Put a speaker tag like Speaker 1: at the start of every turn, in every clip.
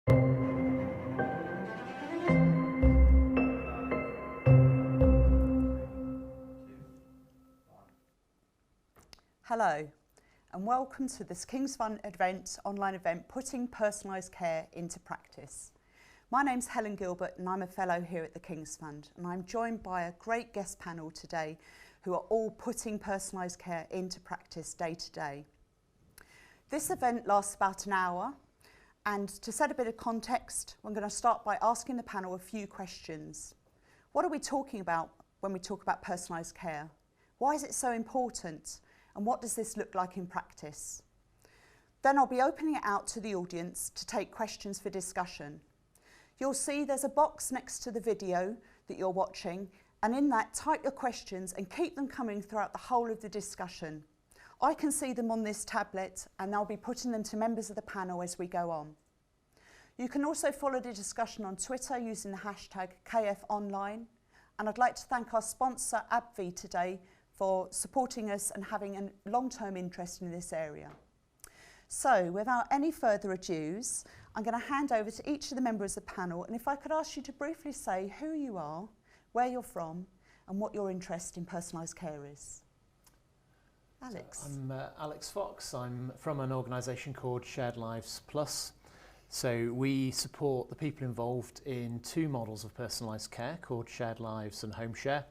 Speaker 1: Hello and welcome to this King's Fund online event, Putting Personalised Care into Practice. My name's Helen Gilbert and I'm a fellow here at the King's Fund, and I'm joined by a great guest panel today who are all putting personalised care into practice day to day. This event lasts about an hour, and to set a bit of context, I'm going to start by asking the panel a few questions. What are we talking about when we talk about personalised care? Why is it so important? And what does this look like in practice? Then I'll be opening it out to the audience to take questions for discussion. You'll see there's a box next to the video that you're watching, and in that type your questions and keep them coming throughout the whole of the discussion. I can see them on this tablet and I'll be putting them to members of the panel as we go on. You can also follow the discussion on Twitter using the hashtag KFOnline, and I'd like to thank our sponsor AbbVie today for supporting us and having a long-term interest in this area. So, without any further ados, I'm going to hand over to each of the members of the panel, and if I could ask you to briefly say who you are, where you're from, and what your interest in personalised care is. Alex.
Speaker 2: So I'm Alex Fox. I'm from an organisation called Shared Lives Plus. So we support the people involved in two models of personalised care called Shared Lives and Home Share.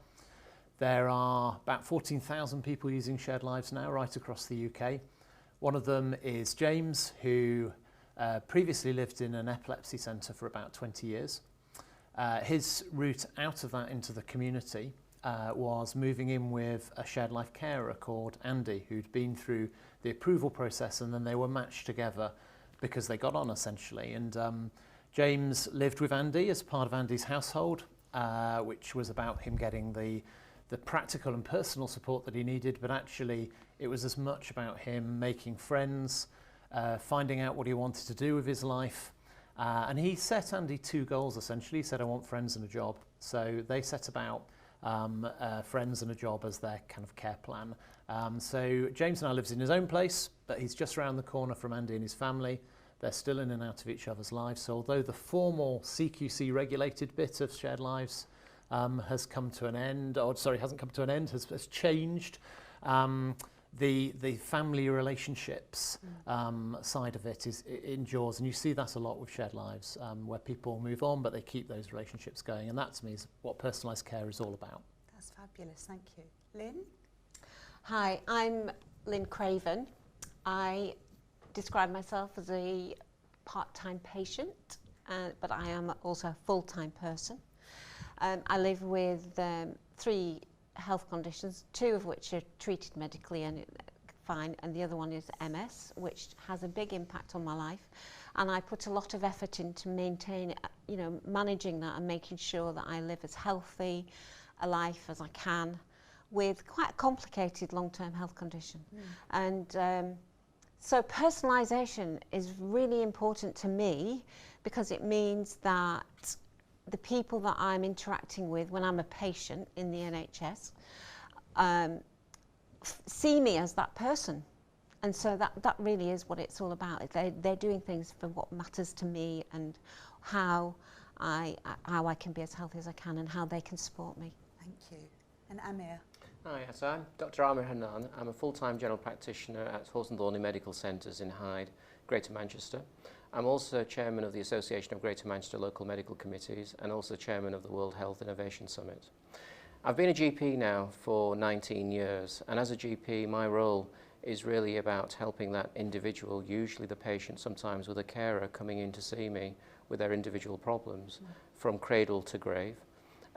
Speaker 2: There are about 14,000 people using Shared Lives now right across the UK. One of them is James, who previously lived in an epilepsy centre for about 20 years. His route out of that into the community was moving in with a shared life carer called Andy, who'd been through the approval process, and then they were matched together because they got on essentially. And James lived with Andy as part of Andy's household, which was about him getting the practical and personal support that he needed, but actually it was as much about him making friends, finding out what he wanted to do with his life. And he set Andy two goals essentially. He said, I want friends and a job. So they set about friends and a job as their kind of care plan. So James now lives in his own place, but he's just around the corner from Andy and his family. They're still in and out of each other's lives. So although the formal CQC regulated bit of Shared Lives has come to an end, or sorry, hasn't come to an end, has changed. The family relationships side of it endures, and you see that a lot with Shared Lives, where people move on, but they keep those relationships going, and that to me is what personalised care is all about.
Speaker 1: That's fabulous, thank you. Lynn?
Speaker 3: Hi, I'm Lynn Craven. I describe myself as a part-time patient, but I am also a full-time person. I live with 3 health conditions, 2 of which are treated medically and fine, and the other one is MS, which has a big impact on my life. And I put a lot of effort into managing that and making sure that I live as healthy a life as I can with quite a complicated long-term health condition. And so personalisation is really important to me because it means that the people that I'm interacting with when I'm a patient in the NHS see me as that person. And so that really is what it's all about. They're doing things for what matters to me and how I can be as healthy as I can and how they can support me.
Speaker 1: Thank you. And Amir?
Speaker 4: Hi, so I'm Dr. Amir Hanan. I'm a full-time general practitioner at Horse and Thornley Medical Centres in Hyde, Greater Manchester. I'm also chairman of the Association of Greater Manchester Local Medical Committees and also chairman of the World Health Innovation Summit. I've been a GP now for 19 years, and as a GP my role is really about helping that individual, usually the patient, sometimes with a carer coming in to see me with their individual problems from cradle to grave.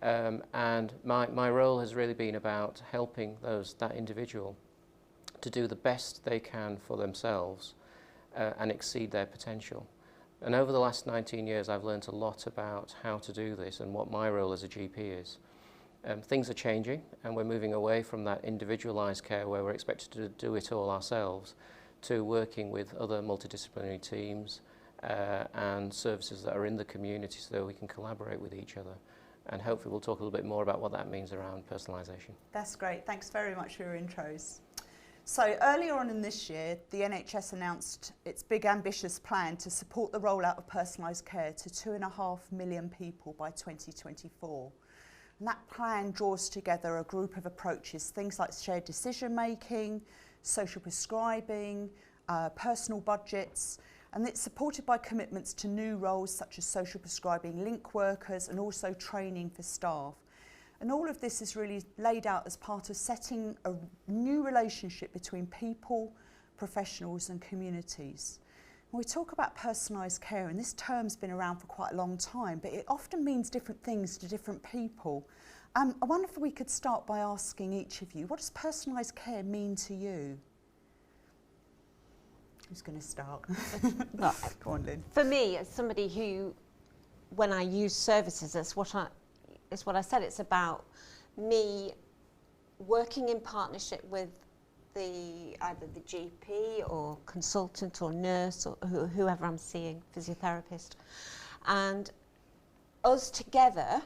Speaker 4: And my role has really been about helping that individual to do the best they can for themselves and exceed their potential. And over the last 19 years I've learnt a lot about how to do this and what my role as a GP is. Things are changing and we're moving away from that individualised care where we're expected to do it all ourselves to working with other multidisciplinary teams and services that are in the community so we can collaborate with each other. And hopefully we'll talk a little bit more about what that means around personalisation.
Speaker 1: That's great. Thanks very much for your intros. So earlier on in this year, the NHS announced its big ambitious plan to support the rollout of personalised care to 2.5 million people by 2024. And that plan draws together a group of approaches, things like shared decision making, social prescribing, personal budgets, and it's supported by commitments to new roles such as social prescribing link workers and also training for staff. And all of this is really laid out as part of setting a new relationship between people, professionals and communities. When we talk about personalised care, and this term's been around for quite a long time, but it often means different things to different people. I wonder if we could start by asking each of you, what does personalised care mean to you? Who's going to start?
Speaker 3: Well,
Speaker 1: Go on, Lynn.
Speaker 3: for me, as somebody who, when I use services, it's what I said. It's about me working in partnership with either the GP or consultant or nurse or whoever I'm seeing, physiotherapist, and us together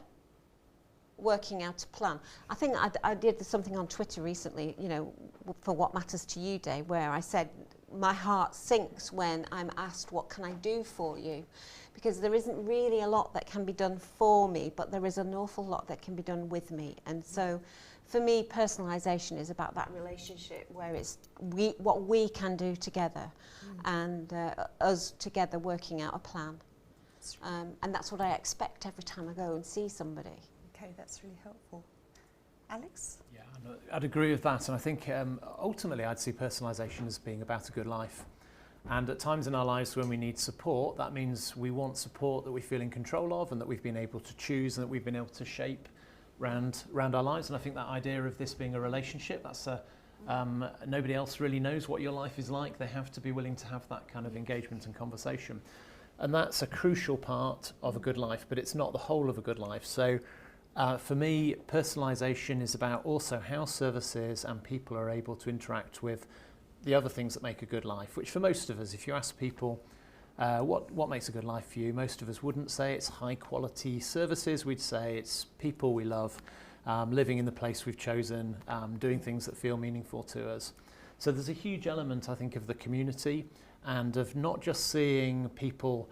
Speaker 3: working out a plan. I think I did something on Twitter recently, you know, for What Matters to You Day, where I said my heart sinks when I'm asked, what can I do for you? Because there isn't really a lot that can be done for me, but there is an awful lot that can be done with me. And so for me, personalisation is about that relationship where it's what we can do together and us together working out a plan. And that's what I expect every time I go and see somebody.
Speaker 1: Okay, that's really helpful. Alex?
Speaker 2: Yeah, I'd agree with that, and I think ultimately I'd see personalisation as being about a good life. And at times in our lives when we need support, that means we want support that we feel in control of and that we've been able to choose and that we've been able to shape round our lives. And I think that idea of this being a relationship, that's nobody else really knows what your life is like. They have to be willing to have that kind of engagement and conversation. And that's a crucial part of a good life, but it's not the whole of a good life. So for me, personalisation is about also how services and people are able to interact with the other things that make a good life, which for most of us, if you ask people what makes a good life for you, most of us wouldn't say it's high quality services. We'd say it's people we love, living in the place we've chosen, doing things that feel meaningful to us. So there's a huge element, I think, of the community and of not just seeing people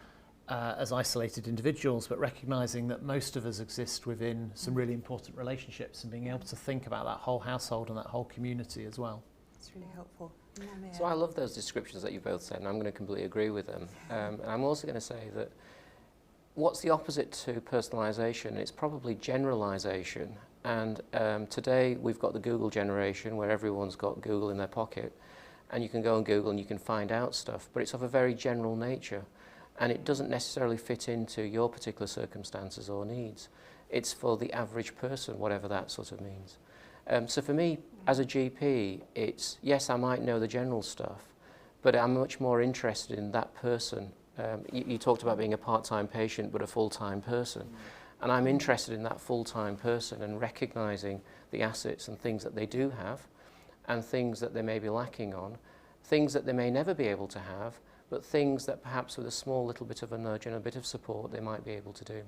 Speaker 2: as isolated individuals, but recognising that most of us exist within some really important relationships and being able to think about that whole household and that whole community as well.
Speaker 1: That's really helpful.
Speaker 4: So I love those descriptions that you both said, and I'm going to completely agree with them. And I'm also going to say that what's the opposite to personalisation? It's probably generalisation. And today we've got the Google generation where everyone's got Google in their pocket, and you can go on Google and you can find out stuff, but it's of a very general nature. And it doesn't necessarily fit into your particular circumstances or needs. It's for the average person, whatever that sort of means. So for me, as a GP, it's, yes, I might know the general stuff, but I'm much more interested in that person. You talked about being a part-time patient, but a full-time person. And I'm interested in that full-time person and recognising the assets and things that they do have and things that they may be lacking on, things that they may never be able to have, but things that perhaps with a small little bit of a nudge and a bit of support they might be able to do.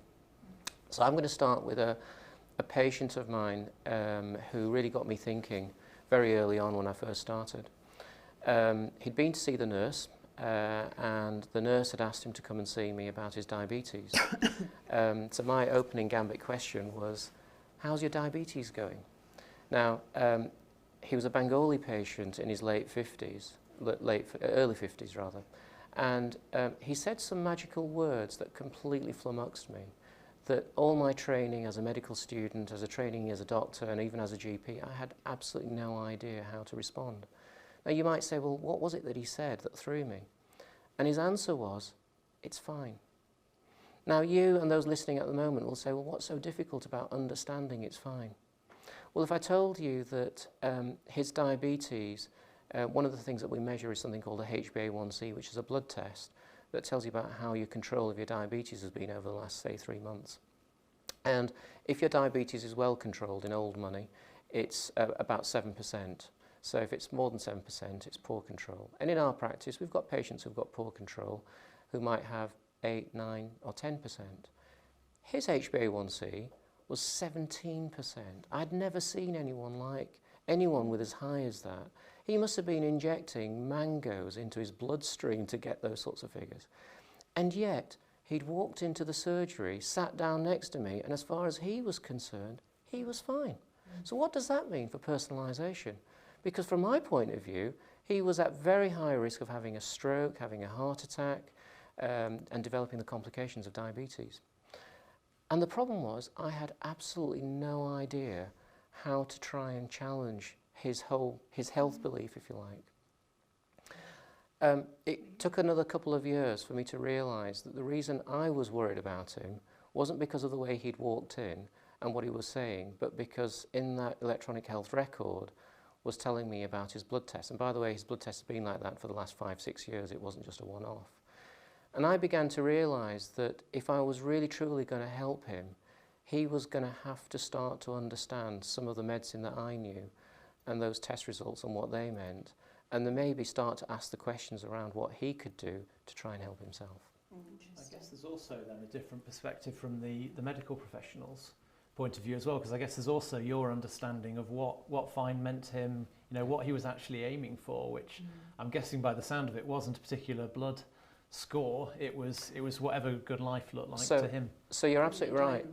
Speaker 4: So I'm going to start with a patient of mine who really got me thinking very early on when I first started. He'd been to see the nurse and the nurse had asked him to come and see me about his diabetes. So my opening gambit question was, how's your diabetes going? Now, he was a Bengali patient in his late 50s, early 50s rather, and he said some magical words that completely flummoxed me, that all my training as a medical student, as a training as a doctor, and even as a GP, I had absolutely no idea how to respond. Now you might say, well, what was it that he said that threw me? And his answer was, it's fine. Now you and those listening at the moment will say, well, what's so difficult about understanding it's fine? Well, if I told you that his diabetes, one of the things that we measure is something called a HbA1c, which is a blood test that tells you about how your control of your diabetes has been over the last, say, 3 months. And if your diabetes is well controlled in old money, it's about 7%. So if it's more than 7%, it's poor control. And in our practice, we've got patients who've got poor control who might have 8, 9 or 10%. His HbA1c was 17%. I'd never seen anyone with as high as that. He must have been injecting mangoes into his bloodstream to get those sorts of figures. And yet, he'd walked into the surgery, sat down next to me, and as far as he was concerned, he was fine. So what does that mean for personalisation? Because from my point of view, he was at very high risk of having a stroke, having a heart attack, and developing the complications of diabetes. And the problem was, I had absolutely no idea how to try and challenge his health belief, if you like. It took another couple of years for me to realise that the reason I was worried about him wasn't because of the way he'd walked in and what he was saying, but because in that electronic health record was telling me about his blood test. And by the way, his blood test has been like that for the last 5-6 years. It wasn't just a one-off. And I began to realise that if I was really truly going to help him, he was going to have to start to understand some of the medicine that I knew and those test results and what they meant, and then maybe start to ask the questions around what he could do to try and help himself.
Speaker 2: I guess there's also then a different perspective from the medical professionals' point of view as well, because I guess there's also your understanding of what fine meant to him, you know, what he was actually aiming for, which I'm guessing by the sound of it wasn't a particular blood score, it was whatever good life looked like to him.
Speaker 4: So you're absolutely right.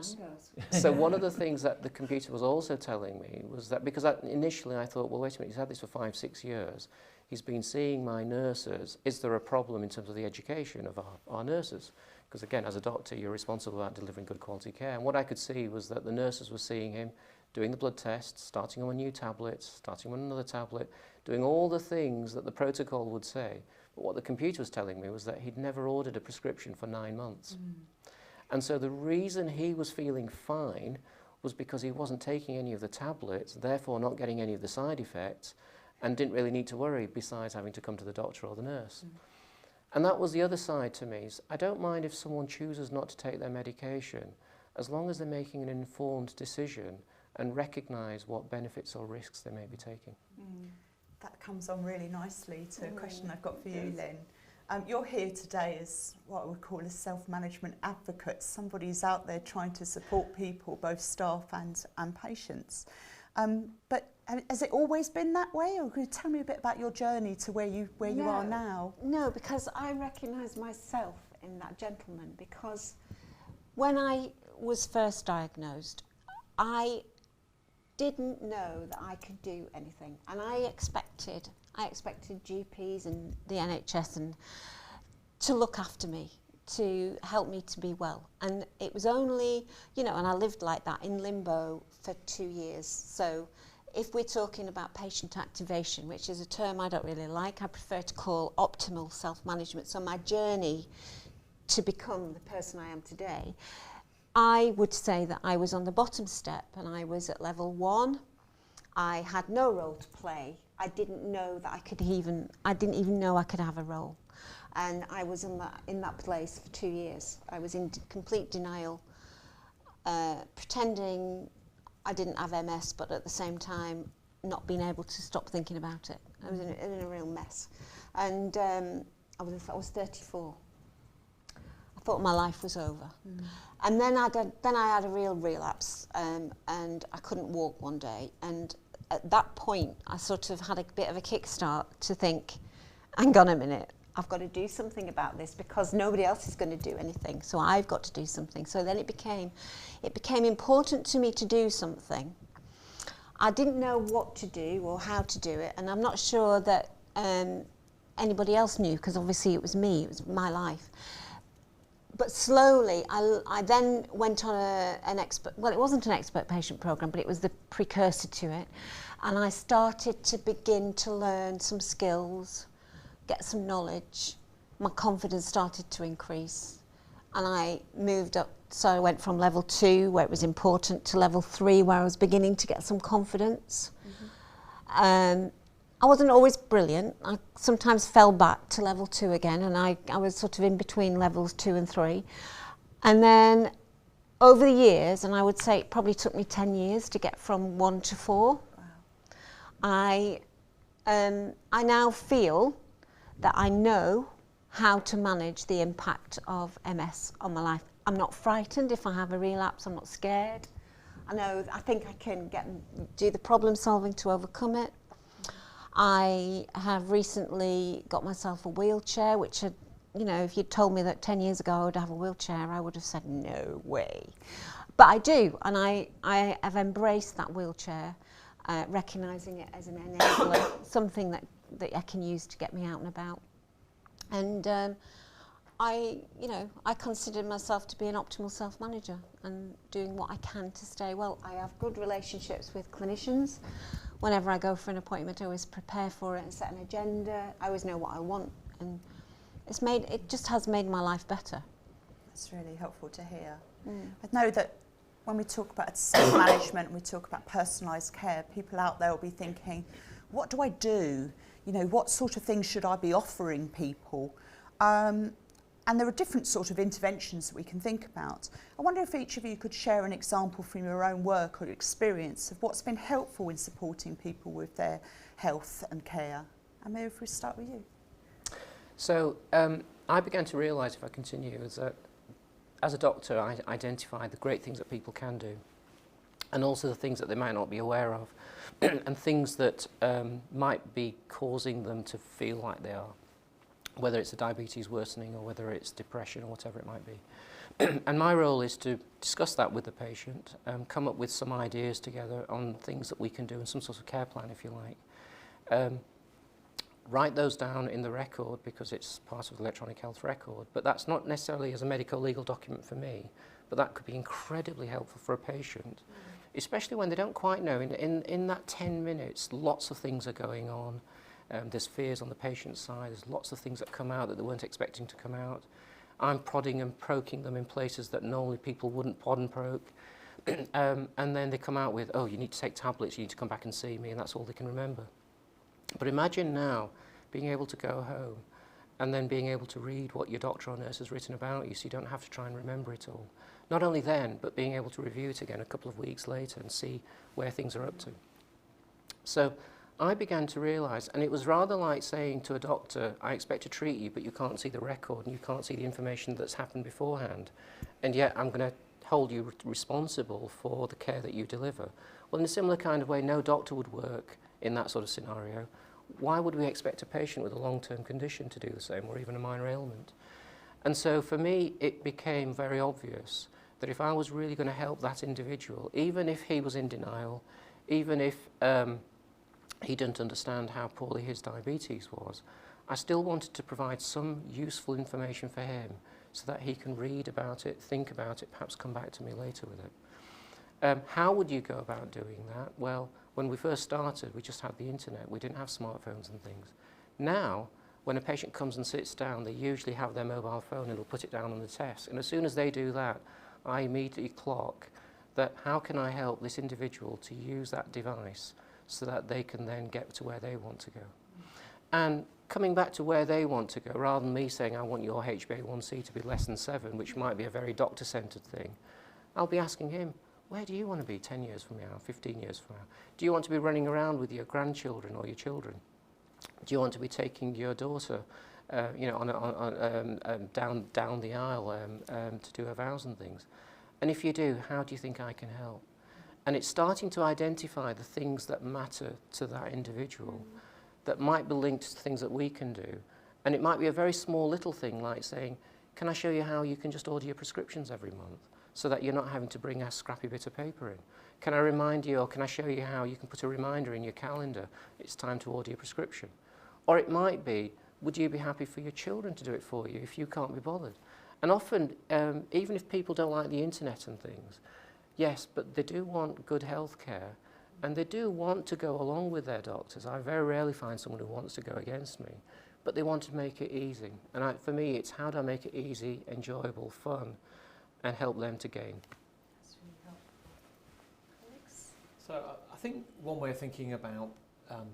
Speaker 4: So one of the things that the computer was also telling me was that, because initially I thought, well, wait a minute, he's had this for 5-6 years, he's been seeing my nurses, is there a problem in terms of the education of our nurses? Because again, as a doctor, you're responsible about delivering good quality care. And what I could see was that the nurses were seeing him, doing the blood tests, starting on a new tablet, starting on another tablet, doing all the things that the protocol would say. But what the computer was telling me was that he'd never ordered a prescription for 9 months. And so the reason he was feeling fine was because he wasn't taking any of the tablets, therefore not getting any of the side effects, and didn't really need to worry besides having to come to the doctor or the nurse. And that was the other side to me. I don't mind if someone chooses not to take their medication, as long as they're making an informed decision and recognise what benefits or risks they may be taking.
Speaker 1: That comes on really nicely to a question I've got for you, Lynn. You're here today as what I would call a self-management advocate, somebody who's out there trying to support people, both staff and patients. But has it always been that way, or could you tell me a bit about your journey to where you are now?
Speaker 3: No, because I recognise myself in that gentleman, because when I was first diagnosed, I didn't know that I could do anything, and I expected GPs and the NHS and to look after me, to help me to be well. And it was only, you know, and I lived like that in limbo for 2 years. So if we're talking about patient activation, which is a term I don't really like, I prefer to call optimal self-management. So my journey to become the person I am today, I would say that I was on the bottom step and I was at level 1. I had no role to play. I didn't know that I didn't even know I could have a role. And I was in that place for 2 years. I was in complete denial, pretending I didn't have MS, but at the same time not being able to stop thinking about it. I was in a real mess. And I was 34. I thought my life was over. And then I had a real relapse, and I couldn't walk one day. And at that point, I sort of had a bit of a kickstart to think, hang on a minute, I've got to do something about this, because nobody else is going to do anything, so I've got to do something. So then it became important to me to do something. I didn't know what to do or how to do it, and I'm not sure that anybody else knew, because obviously it was me, it was my life. But slowly, I then went on an expert, well, it wasn't an expert patient program, but it was the precursor to it. And I started to begin to learn some skills, get some knowledge. My confidence started to increase. And I moved up, so I went from level 2, where it was important, to level 3, where I was beginning to get some confidence. I wasn't always brilliant. I sometimes fell back to level 2 again, and I was sort of in between levels 2 and 3. And then over the years, and I would say it probably took me 10 years to get from 1 to 4, wow. I now feel that I know how to manage the impact of MS on my life. I'm not frightened if I have a relapse. I'm not scared. I think I can do the problem solving to overcome it. I have recently got myself a wheelchair, which had, you know, if you'd told me that 10 years ago I would have a wheelchair, I would have said no way. But I do, and I have embraced that wheelchair, recognising it as an enabler, something that I can use to get me out and about. And I consider myself to be an optimal self-manager and doing what I can to stay well. I have good relationships with clinicians. Whenever I go for an appointment, I always prepare for it and set an agenda. I always know what I want, and it just has made my life better.
Speaker 1: That's really helpful to hear. I know that when we talk about self-management, we talk about personalised care, people out there will be thinking, what do I do? You know, what sort of things should I be offering people? And there are different sort of interventions that we can think about. I wonder if each of you could share an example from your own work or experience of what's been helpful in supporting people with their health and care. Amir, if we start with you.
Speaker 4: So I began to realise, if I continue, is that as a doctor I identified the great things that people can do, and also the things that they might not be aware of, and things that might be causing them to feel like they are, whether it's a diabetes worsening or whether it's depression or whatever it might be. And my role is to discuss that with the patient, come up with some ideas together on things that we can do and some sort of care plan, if you like. Write those down in the record because it's part of the electronic health record, but that's not necessarily as a medical legal document for me, but that could be incredibly helpful for a patient, especially when they don't quite know. In that 10 minutes, lots of things are going on. There's fears on the patient's side, there's lots of things that come out that they weren't expecting to come out. I'm prodding and poking them in places that normally people wouldn't prod and poke. And then they come out with, oh, you need to take tablets, you need to come back and see me, and that's all they can remember. But imagine now being able to go home and then being able to read what your doctor or nurse has written about you so you don't have to try and remember it all. Not only then, but being able to review it again a couple of weeks later and see where things are up to. So I began to realise, and it was rather like saying to a doctor, I expect to treat you, but you can't see the record and you can't see the information that's happened beforehand, and yet I'm going to hold you responsible for the care that you deliver. Well, in a similar kind of way, no doctor would work in that sort of scenario. Why would we expect a patient with a long-term condition to do the same, or even a minor ailment? And so for me, it became very obvious that if I was really going to help that individual, even if he was in denial, even if he didn't understand how poorly his diabetes was, I still wanted to provide some useful information for him so that he can read about it, think about it, perhaps come back to me later with it. How would you go about doing that? Well, when we first started, we just had the internet. We didn't have smartphones and things. Now, when a patient comes and sits down, they usually have their mobile phone and they'll put it down on the desk. And as soon as they do that, I immediately clock that how can I help this individual to use that device so that they can then get to where they want to go. And coming back to where they want to go, rather than me saying I want your HbA1c to be less than 7, which might be a very doctor-centred thing, I'll be asking him, where do you want to be 10 years from now, 15 years from now? Do you want to be running around with your grandchildren or your children? Do you want to be taking your daughter down the aisle to do her vows and things? And if you do, how do you think I can help? And it's starting to identify the things that matter to that individual that might be linked to things that we can do. And it might be a very small little thing like saying, can I show you how you can just order your prescriptions every month so that you're not having to bring a scrappy bit of paper in? Can I remind you, or can I show you how you can put a reminder in your calendar, it's time to order your prescription? Or it might be, would you be happy for your children to do it for you if you can't be bothered? And often, even if people don't like the internet and things, yes, but they do want good health care, and they do want to go along with their doctors. I very rarely find someone who wants to go against me, but they want to make it easy. And for me, it's how do I make it easy, enjoyable, fun, and help them to gain.
Speaker 1: That's really helpful. Alex?
Speaker 2: So I think one way of thinking about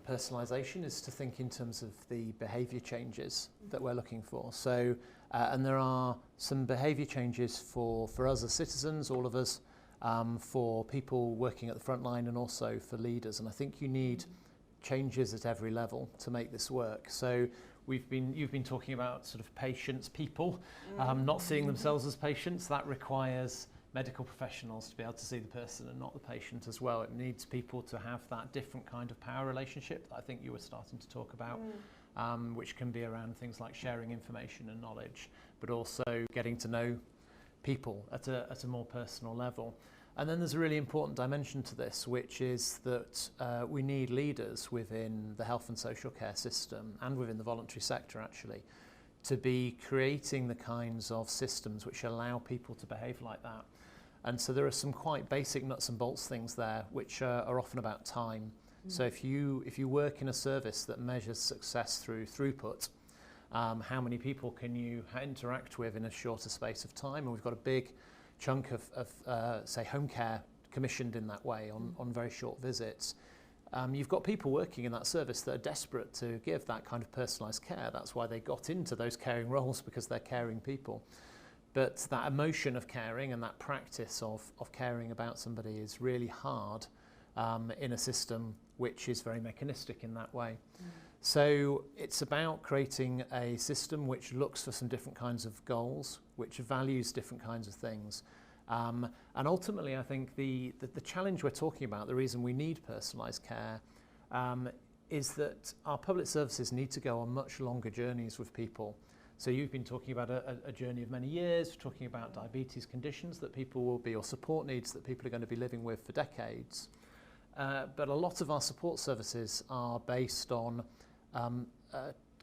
Speaker 2: personalisation is to think in terms of the behaviour changes that we're looking for. So, and there are some behaviour changes for us as citizens, all of us, for people working at the front line and also for leaders. And I think you need changes at every level to make this work. So you've been talking about sort of patients, people not seeing themselves as patients. That requires medical professionals to be able to see the person and not the patient as well. It needs people to have that different kind of power relationship that I think you were starting to talk about, which can be around things like sharing information and knowledge, but also getting to know people at a more personal level. And then there's a really important dimension to this, which is that we need leaders within the health and social care system and within the voluntary sector actually to be creating the kinds of systems which allow people to behave like that. And so there are some quite basic nuts and bolts things there which are often about time. So if you work in a service that measures success through throughput, how many people can you interact with in a shorter space of time? And we've got a big chunk of say, home care commissioned in that way on very short visits. You've got people working in that service that are desperate to give that kind of personalised care. That's why they got into those caring roles, because they're caring people. But that emotion of caring and that practice of caring about somebody is really hard in a system which is very mechanistic in that way. So it's about creating a system which looks for some different kinds of goals, which values different kinds of things. And ultimately, I think the challenge we're talking about, the reason we need personalised care, is that our public services need to go on much longer journeys with people. So you've been talking about a journey of many years, talking about diabetes conditions that people will be, or support needs that people are going to be living with for decades. But a lot of our support services are based on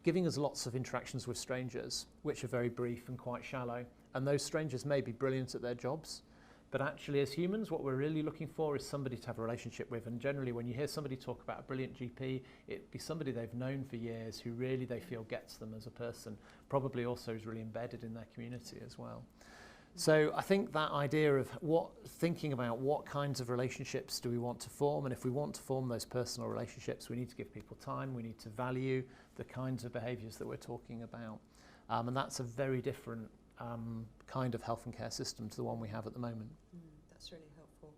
Speaker 2: giving us lots of interactions with strangers, which are very brief and quite shallow. And those strangers may be brilliant at their jobs, but actually as humans, what we're really looking for is somebody to have a relationship with. And generally when you hear somebody talk about a brilliant GP, it'd be somebody they've known for years who really they feel gets them as a person, probably also is really embedded in their community as well. So I think that idea of thinking about what kinds of relationships do we want to form, and if we want to form those personal relationships, we need to give people time, we need to value the kinds of behaviours that we're talking about. And that's a very different kind of health and care system to the one we have at the moment.
Speaker 1: That's really helpful.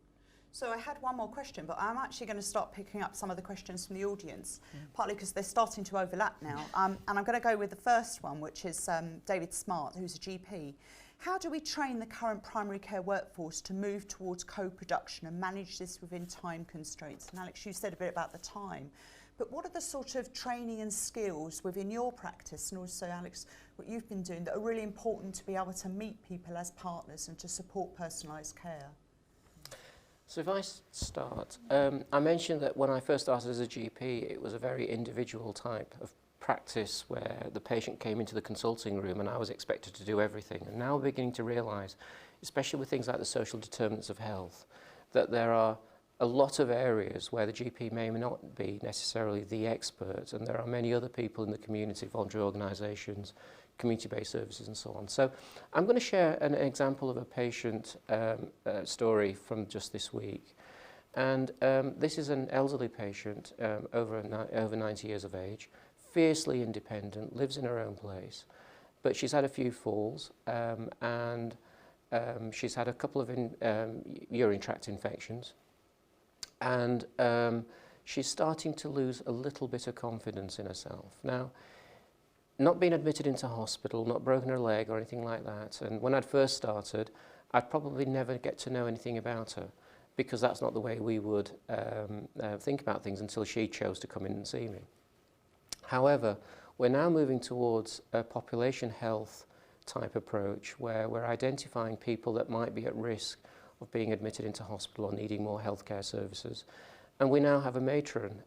Speaker 1: So I had one more question, but I'm actually going to start picking up some of the questions from the audience, partly because they're starting to overlap now. And I'm going to go with the first one, which is David Smart, who's a GP. How do we train the current primary care workforce to move towards co-production and manage this within time constraints? And Alex, you said a bit about the time, but what are the sort of training and skills within your practice, and also, Alex, what you've been doing, that are really important to be able to meet people as partners and to support personalised care?
Speaker 4: So if I start, I mentioned that when I first started as a GP, it was a very individual type of practice where the patient came into the consulting room and I was expected to do everything. And now we're beginning to realise, especially with things like the social determinants of health, that there are a lot of areas where the GP may not be necessarily the expert, and there are many other people in the community, voluntary organisations, community-based services and so on. So I'm going to share an example of a patient story from just this week. And this is an elderly patient, over 90 years of age, fiercely independent, lives in her own place, but she's had a few falls and she's had a couple of urinary tract infections, and she's starting to lose a little bit of confidence in herself. Now, not been admitted into hospital, not broken her leg or anything like that, and when I'd first started, I'd probably never get to know anything about her, because that's not the way we would think about things until she chose to come in and see me. However, we're now moving towards a population health type approach where we're identifying people that might be at risk of being admitted into hospital or needing more healthcare services. And we now have a matron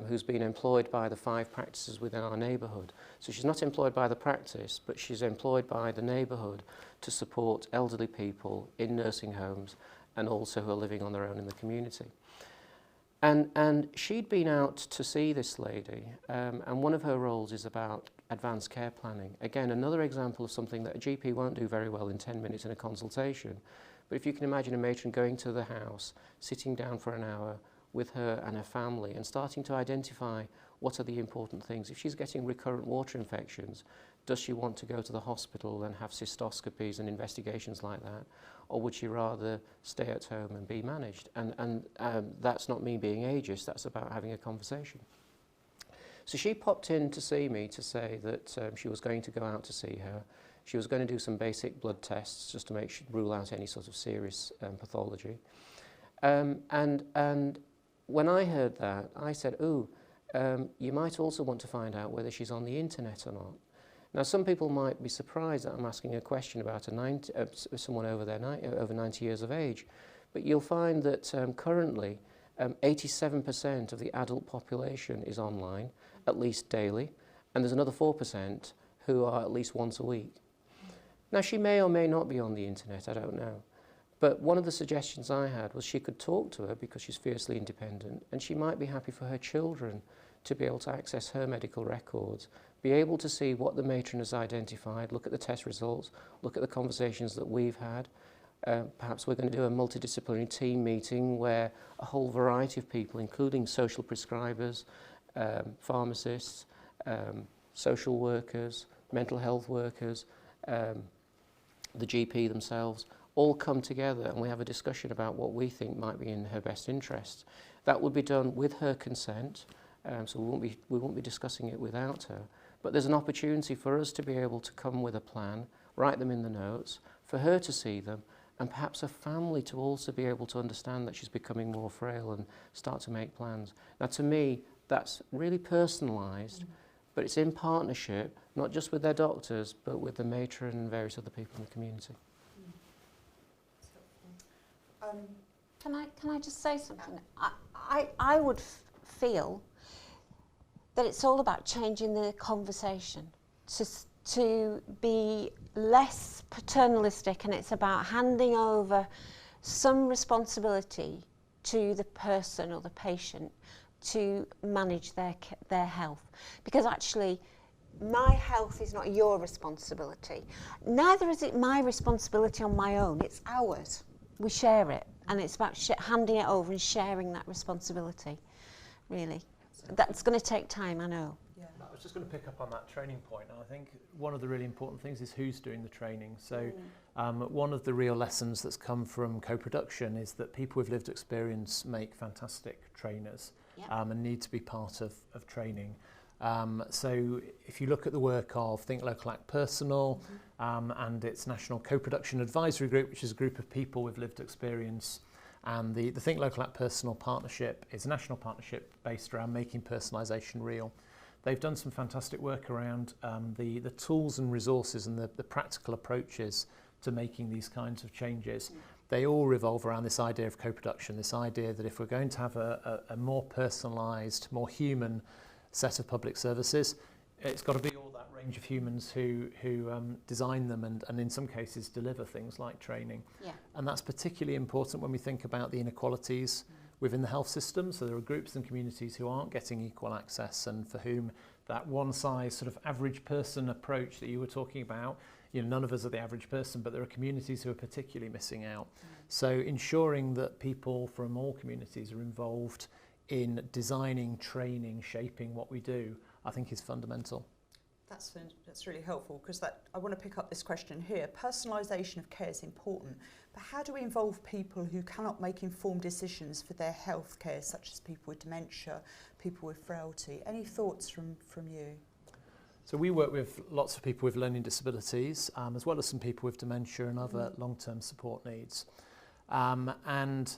Speaker 4: who's been employed by the 5 practices within our neighbourhood. So she's not employed by the practice, but she's employed by the neighbourhood to support elderly people in nursing homes and also who are living on their own in the community. And she'd been out to see this lady, and one of her roles is about advanced care planning. Again, another example of something that a GP won't do very well in 10 minutes in a consultation. But if you can imagine a matron going to the house, sitting down for an hour with her and her family and starting to identify what are the important things. If she's getting recurrent water infections, does she want to go to the hospital and have cystoscopies and investigations like that? Or would she rather stay at home and be managed? And that's not me being ageist, that's about having a conversation. So she popped in to see me to say that she was going to go out to see her. She was going to do some basic blood tests just to rule out any sort of serious pathology. And when I heard that, I said, "Ooh, you might also want to find out whether she's on the internet or not." Now, some people might be surprised that I'm asking a question about someone over 90 years of age, but you'll find that currently 87% of the adult population is online, at least daily, and there's another 4% who are at least once a week. Now, she may or may not be on the internet, I don't know. But one of the suggestions I had was she could talk to her because she's fiercely independent, and she might be happy for her children to be able to access her medical records, be able to see what the matron has identified, look at the test results, look at the conversations that we've had. Perhaps we're going to do a multidisciplinary team meeting where a whole variety of people, including social prescribers, pharmacists, social workers, mental health workers, the GP themselves, all come together and we have a discussion about what we think might be in her best interest. That would be done with her consent, so we won't be discussing it without her. But there's an opportunity for us to be able to come with a plan, write them in the notes, for her to see them, and perhaps a family to also be able to understand that she's becoming more frail and start to make plans. Now, to me, that's really personalised, but it's in partnership, not just with their doctors, but with the matron and various other people in the community.
Speaker 3: Can I just say something? I would feel that it's all about changing the conversation to be less paternalistic, and it's about handing over some responsibility to the person or the patient to manage their health. Because actually, my health is not your responsibility. Neither is it my responsibility on my own, it's ours. We share it, and it's about handing it over and sharing that responsibility, really. That's going to take time, I know.
Speaker 2: Yeah. I was just going to pick up on that training point, and I think one of the really important things is who's doing the training. So one of the real lessons that's come from co-production is that people with lived experience make fantastic trainers, and need to be part of training. So if you look at the work of Think Local Act Personal and its National Co-Production Advisory Group, which is a group of people with lived experience, and the Think Local Act Personal partnership is a national partnership based around making personalisation real. They've done some fantastic work around the tools and resources and the practical approaches to making these kinds of changes. They all revolve around this idea of co-production, this idea that if we're going to have a more personalised, more human set of public services, it's got to be all that range of humans who design them and in some cases deliver things like training.
Speaker 3: Yeah.
Speaker 2: And that's particularly important when we think about the inequalities within the health system. So there are groups and communities who aren't getting equal access, and for whom that one size sort of average person approach that you were talking about, you know, none of us are the average person, but there are communities who are particularly missing out. So ensuring that people from all communities are involved in designing, training, shaping what we do, I think is fundamental.
Speaker 1: That's really helpful, because I want to pick up this question here. Personalisation of care is important, but how do we involve people who cannot make informed decisions for their health care, such as people with dementia, people with frailty? Any thoughts from you?
Speaker 2: So we work with lots of people with learning disabilities, as well as some people with dementia and other long-term support needs. And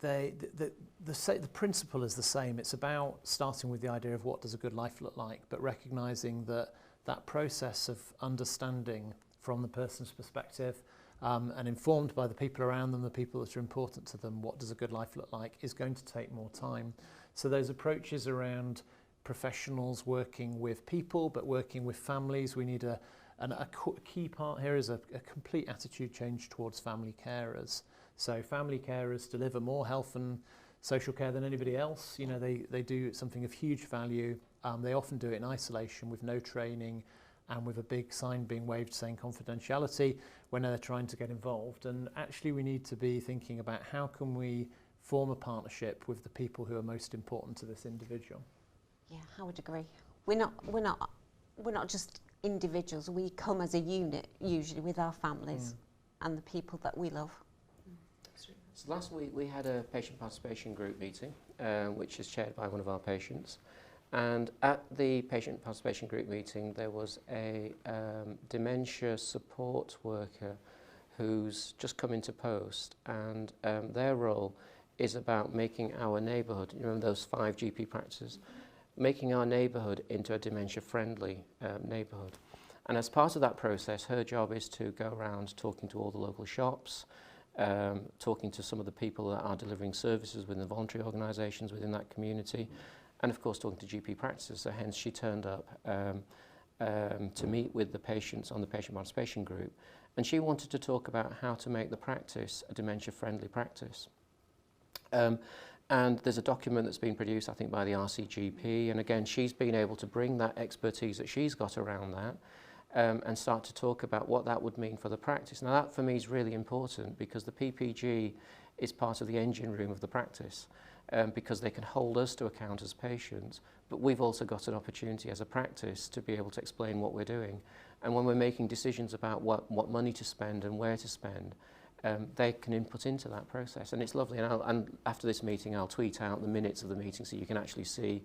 Speaker 2: the principle is the same. It's about starting with the idea of what does a good life look like, but recognising that that process of understanding from the person's perspective and informed by the people around them, the people that are important to them, what does a good life look like, is going to take more time. So those approaches around professionals working with people, but working with families, we need a key part here is a complete attitude change towards family carers. So family carers deliver more health and social care than anybody else. You know, they do something of huge value. They often do it in isolation with no training and with a big sign being waved saying confidentiality when they're trying to get involved. And actually we need to be thinking about how can we form a partnership with the people who are most important to this individual.
Speaker 3: Yeah, I would agree. We're not just individuals. We come as a unit usually with our families and the people that we love.
Speaker 4: So last week we had a patient participation group meeting, which is chaired by one of our patients. And at the patient participation group meeting, there was a dementia support worker who's just come into post, and their role is about making our neighbourhood, you know, those 5 GP practices, making our neighbourhood into a dementia-friendly neighbourhood. And as part of that process, her job is to go around talking to all the local shops, talking to some of the people that are delivering services within the voluntary organisations within that community, and of course talking to GP practices. So hence she turned up to meet with the patients on the patient participation group, and she wanted to talk about how to make the practice a dementia-friendly practice. And there's a document that's been produced, I think, by the RCGP, and again, she's been able to bring that expertise that she's got around that and start to talk about what that would mean for the practice. Now that for me is really important, because the PPG is part of the engine room of the practice, because they can hold us to account as patients, but we've also got an opportunity as a practice to be able to explain what we're doing. And when we're making decisions about what money to spend and where to spend, they can input into that process, and it's lovely. And after this meeting, I'll tweet out the minutes of the meeting so you can actually see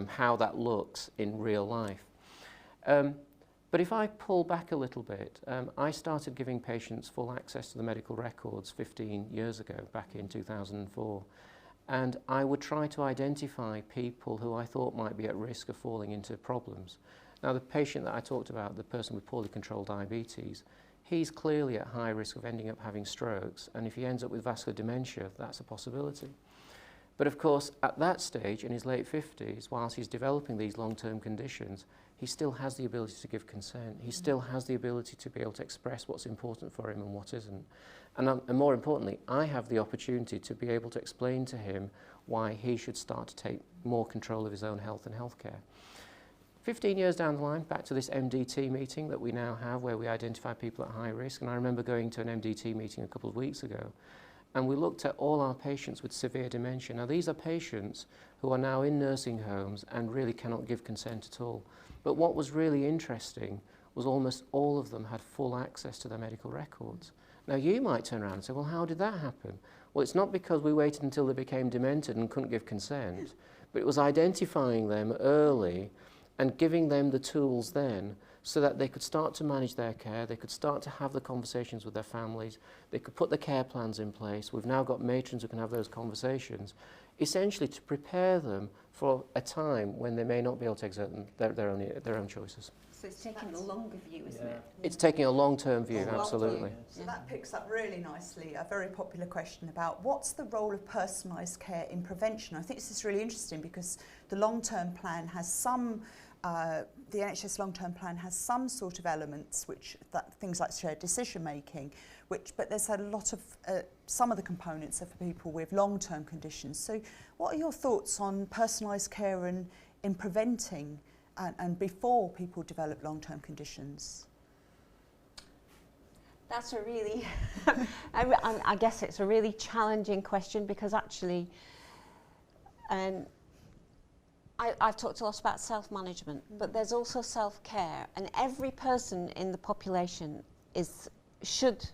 Speaker 4: how that looks in real life. But if I pull back a little bit, I started giving patients full access to the medical records 15 years ago, back in 2004. And I would try to identify people who I thought might be at risk of falling into problems. Now, the patient that I talked about, the person with poorly controlled diabetes, he's clearly at high risk of ending up having strokes, and if he ends up with vascular dementia, that's a possibility. But of course, at that stage, in his late 50s, whilst he's developing these long-term conditions, he still has the ability to give consent. He still has the ability to be able to express what's important for him and what isn't. And more importantly, I have the opportunity to be able to explain to him why he should start to take more control of his own health and healthcare. 15 years down the line, back to this MDT meeting that we now have, where we identify people at high risk, and I remember going to an MDT meeting a couple of weeks ago, and we looked at all our patients with severe dementia. Now, these are patients who are now in nursing homes and really cannot give consent at all. But what was really interesting was almost all of them had full access to their medical records. Now, you might turn around and say, well, how did that happen? Well, it's not because we waited until they became demented and couldn't give consent, but it was identifying them early and giving them the tools then so that they could start to manage their care, they could start to have the conversations with their families, they could put the care plans in place. We've now got matrons who can have those conversations, essentially to prepare them for a time when they may not be able to exert their own choices.
Speaker 3: So it's taking a longer view, isn't it?
Speaker 4: It's taking a long-term view, absolutely.
Speaker 1: So that picks up really nicely a very popular question about what's the role of personalised care in prevention. I think this is really interesting because the long-term plan has some the NHS long-term plan has some sort of elements, things like shared decision making, but there's a lot of some of the components are for people with long-term conditions. So, what are your thoughts on personalised care and in preventing and before people develop long-term conditions?
Speaker 3: That's a really, I guess it's a really challenging question, because actually, I've talked a lot about self-management, but there's also self-care, and every person in the population should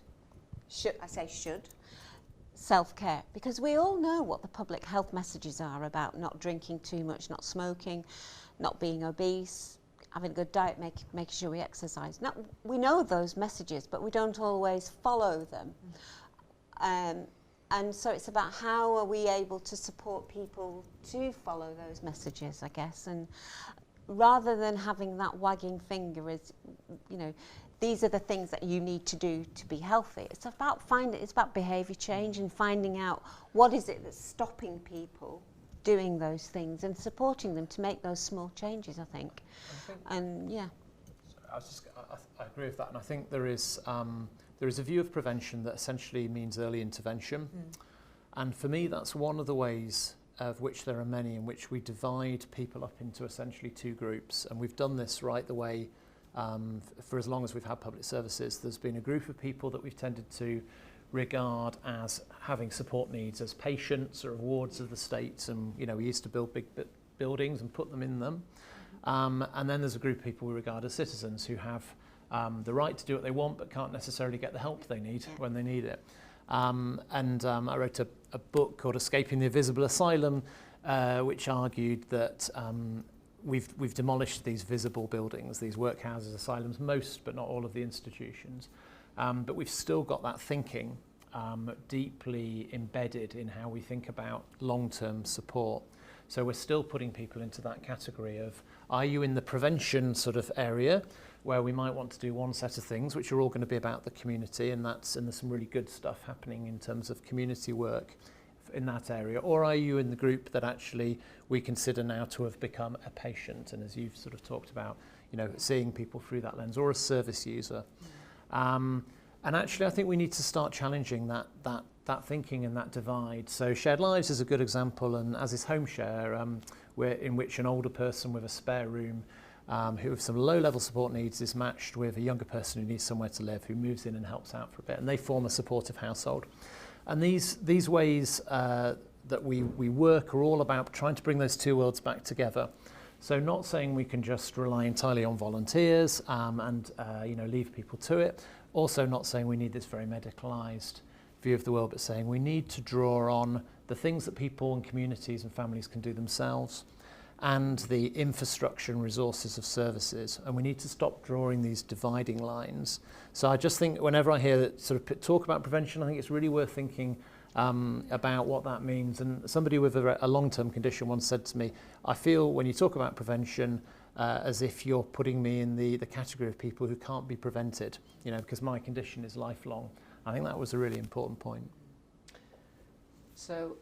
Speaker 3: self-care, because we all know what the public health messages are about not drinking too much, not smoking, not being obese, having a good diet, making sure we exercise. Now, we know those messages, but we don't always follow them. And so it's about how are we able to support people to follow those messages, I guess. And rather than having that wagging finger as, you know, these are the things that you need to do to be healthy. It's about behaviour change and finding out what is it that's stopping people doing those things and supporting them to make those small changes, I think. And yeah.
Speaker 2: I agree with that, and I think there is a view of prevention that essentially means early intervention. And for me, that's one of the ways, of which there are many, in which we divide people up into essentially two groups. And we've done this right the way for as long as we've had public services. There's been a group of people that we've tended to regard as having support needs as patients or wards of the state, and you know, we used to build big buildings and put them in them. And then there's a group of people we regard as citizens who have the right to do what they want but can't necessarily get the help they need when they need it. I wrote a book called Escaping the Invisible Asylum, which argued that we've demolished these visible buildings, these workhouses, asylums, most but not all of the institutions, but we've still got that thinking deeply embedded in how we think about long-term support. So we're still putting people into that category of, are you in the prevention sort of area where we might want to do one set of things which are all going to be about the community, and there's some really good stuff happening in terms of community work in that area, or are you in the group that actually we consider now to have become a patient, and as you've sort of talked about, you know, seeing people through that lens, or a service user. And actually I think we need to start challenging that thinking and that divide. So Shared Lives is a good example, and as is Home Share, in which an older person with a spare room who have some low-level support needs is matched with a younger person who needs somewhere to live, who moves in and helps out for a bit, and they form a supportive household. And these ways that we work are all about trying to bring those two worlds back together. So not saying we can just rely entirely on volunteers and you know, leave people to it. Also not saying we need this very medicalised view of the world, but saying we need to draw on the things that people and communities and families can do themselves, and the infrastructure and resources of services. And we need to stop drawing these dividing lines. So I just think whenever I hear that sort of talk about prevention, I think it's really worth thinking about what that means. And somebody with a long-term condition once said to me, I feel when you talk about prevention as if you're putting me in the category of people who can't be prevented, you know, because my condition is lifelong. I think that was a really important point.
Speaker 4: So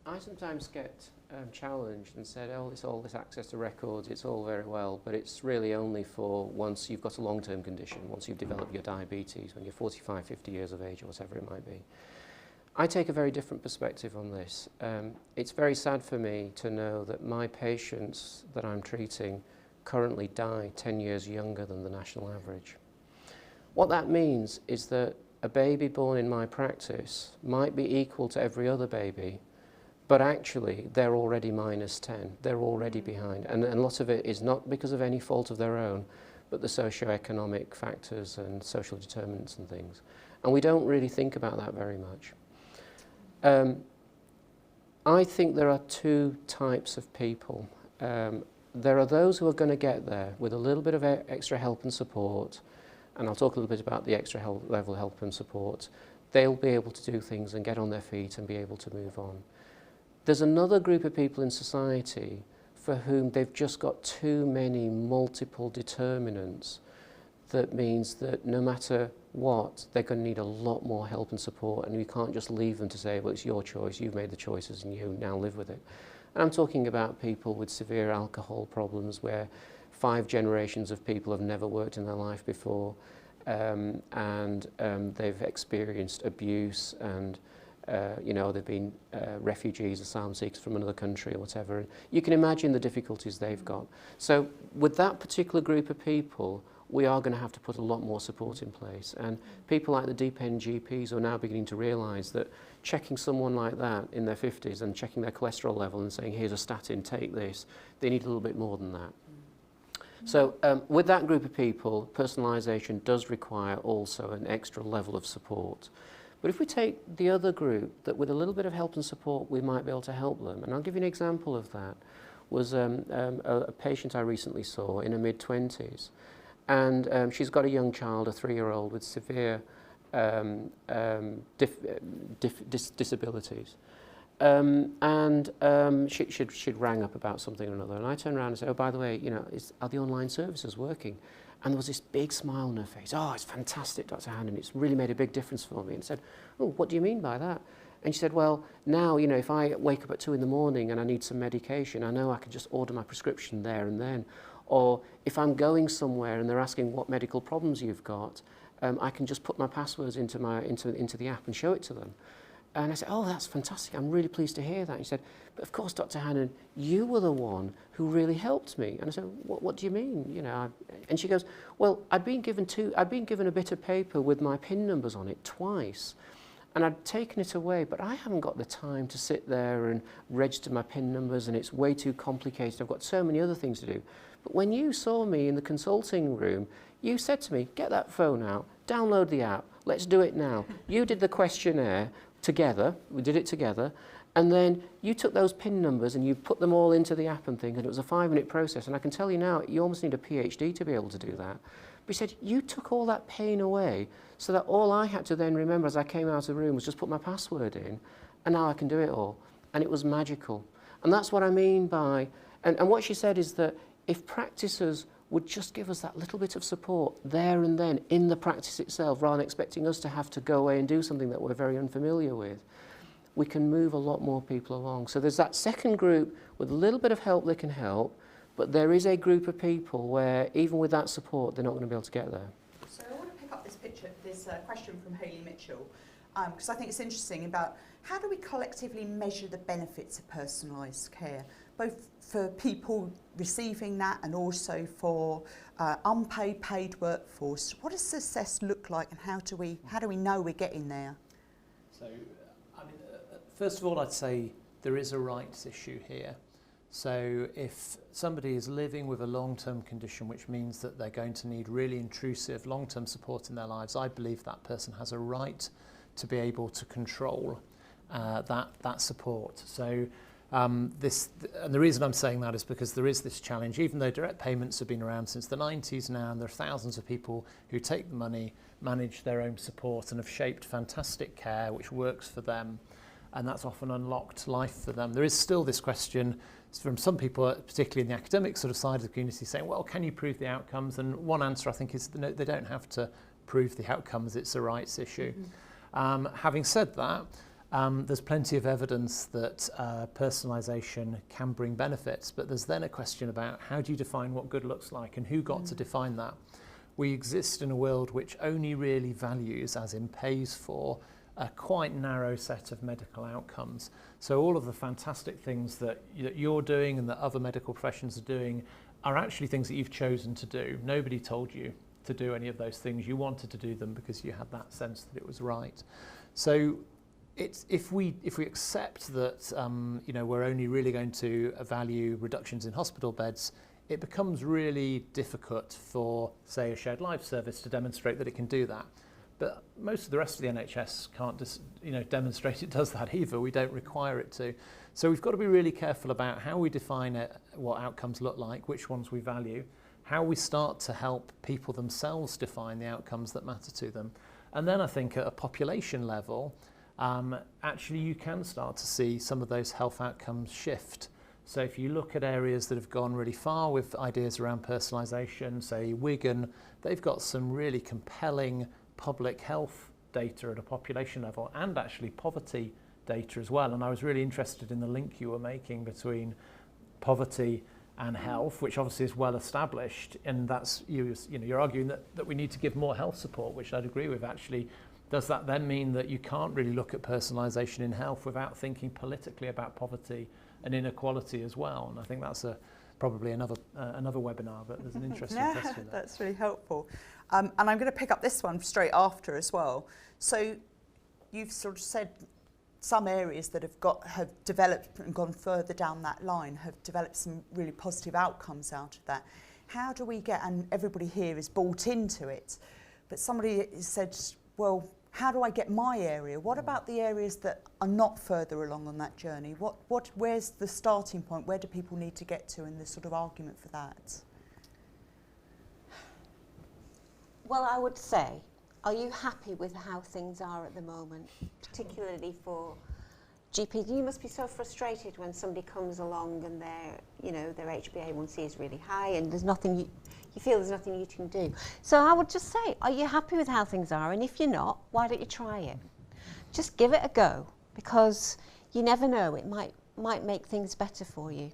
Speaker 4: I sometimes get challenged and said, oh, it's all this access to records, it's all very well, but it's really only for once you've got a long-term condition, once you've developed your diabetes, when you're 45, 50 years of age or whatever it might be. I take a very different perspective on this. It's very sad for me to know that my patients that I'm treating currently die 10 years younger than the national average. What that means is that a baby born in my practice might be equal to every other baby, but actually they're already -10. They're already behind. And a lot of it is not because of any fault of their own, but the socio-economic factors and social determinants and things. And we don't really think about that very much. I think there are two types of people. There are those who are going to get there with a little bit of extra help and support, and I'll talk a little bit about the extra level help and support. They'll be able to do things and get on their feet and be able to move on. There's another group of people in society for whom they've just got too many multiple determinants. That means that no matter what, they're going to need a lot more help and support, and you can't just leave them to say, well, it's your choice, you've made the choices and you now live with it. And I'm talking about people with severe alcohol problems where 5 generations of people have never worked in their life before, and they've experienced abuse, and you know, they've been refugees, asylum seekers from another country or whatever. You can imagine the difficulties they've got. So with that particular group of people, we are going to have to put a lot more support in place. And people like the deep end GPs are now beginning to realise that checking someone like that in their 50s and checking their cholesterol level and saying, here's a statin, take this, they need a little bit more than that. So with that group of people, personalisation does require also an extra level of support. But if we take the other group, that with a little bit of help and support, we might be able to help them. And I'll give you an example of that. Was a patient I recently saw in her mid-20s. And she's got a young child, a 3-year-old, with severe disabilities. She'd rang up about something or another, and I turned around and said, oh, by the way, you know, are the online services working? And there was this big smile on her face. Oh, it's fantastic, Dr. Hannon, it's really made a big difference for me. And I said, oh, what do you mean by that? And she said, well, now, you know, if I wake up at 2 in the morning and I need some medication, I know I can just order my prescription there and then. Or if I'm going somewhere and they're asking what medical problems you've got, I can just put my passwords into the app and show it to them. And I said, oh, that's fantastic. I'm really pleased to hear that. And she said, but of course, Dr. Hannon, you were the one who really helped me. And I said, what do you mean? You know, and she goes, well, I'd been given a bit of paper with my PIN numbers on it twice. And I'd taken it away, but I haven't got the time to sit there and register my PIN numbers, and it's way too complicated. I've got so many other things to do. But when you saw me in the consulting room, you said to me, get that phone out, download the app, let's do it now. You did the questionnaire together, we did it together, And then you took those PIN numbers and you put them all into the app and thing, and it was a 5-minute process. And I can tell you now, you almost need a PhD to be able to do that. But he said, you took all that pain away so that all I had to then remember as I came out of the room was just put my password in, and now I can do it all. And it was magical. And that's what I mean by, and what she said is that if practices would just give us that little bit of support there and then in the practice itself, rather than expecting us to have to go away and do something that we're very unfamiliar with, we can move a lot more people along. So there's that second group with a little bit of help they can help, but there is a group of people where even with that support, they're not going to be able to get there.
Speaker 1: So I want to pick up this question from Hayley Mitchell, because I think it's interesting about how do we collectively measure the benefits of personalised care, both for people receiving that and also for unpaid, paid workforce. What does success look like, and how do we know we're getting there?
Speaker 2: So, I mean, first of all, I'd say there is a rights issue here. So if somebody is living with a long-term condition, which means that they're going to need really intrusive long-term support in their lives, I believe that person has a right to be able to control that support. So and the reason I'm saying that is because there is this challenge, even though direct payments have been around since the 90s now, and there are thousands of people who take the money, manage their own support, and have shaped fantastic care which works for them, and that's often unlocked life for them. There is still this question from some people, particularly in the academic sort of side of the community, saying, well, can you prove the outcomes? And one answer I think is no, they don't have to prove the outcomes, it's a rights issue. Mm-hmm. Having said that, there's plenty of evidence that personalisation can bring benefits, but there's then a question about how do you define what good looks like and who got to define that. We exist in a world which only really values, as in pays for, a quite narrow set of medical outcomes. So all of the fantastic things that you're doing and that other medical professions are doing are actually things that you've chosen to do. Nobody told you to do any of those things. You wanted to do them because you had that sense that it was right. So if we accept that we're only really going to value reductions in hospital beds, it becomes really difficult for, say, a shared life service to demonstrate that it can do that. But most of the rest of the NHS can't demonstrate it does that either. We don't require it to. So we've got to be really careful about how we define it, what outcomes look like, which ones we value, how we start to help people themselves define the outcomes that matter to them. And then I think at a population level, actually you can start to see some of those health outcomes shift. So if you look at areas that have gone really far with ideas around personalisation, say Wigan, they've got some really compelling public health data at a population level and actually poverty data as well. And I was really interested in the link you were making between poverty and health, which obviously is well established, and that's you're arguing that we need to give more health support, which I'd agree with actually. Does that then mean that you can't really look at personalisation in health without thinking politically about poverty and inequality as well? And I think that's probably another webinar, but there's an interesting question there.
Speaker 1: That's really helpful. And I'm going to pick up this one straight after as well. So you've sort of said some areas that have developed and gone further down that line have developed some really positive outcomes out of that. How do we get, and everybody here is bought into it, but somebody said, well, how do I get my area? What about the areas that are not further along on that journey? Where's the starting point? Where do people need to get to in the sort of argument for that?
Speaker 3: Well, I would say, are you happy with how things are at the moment, particularly for GPs? You must be so frustrated when somebody comes along and their HbA1c is really high and there's nothing you feel there's nothing you can do. So I would just say, are you happy with how things are? And if you're not, why don't you try it? Just give it a go, because you never know, it might make things better for you.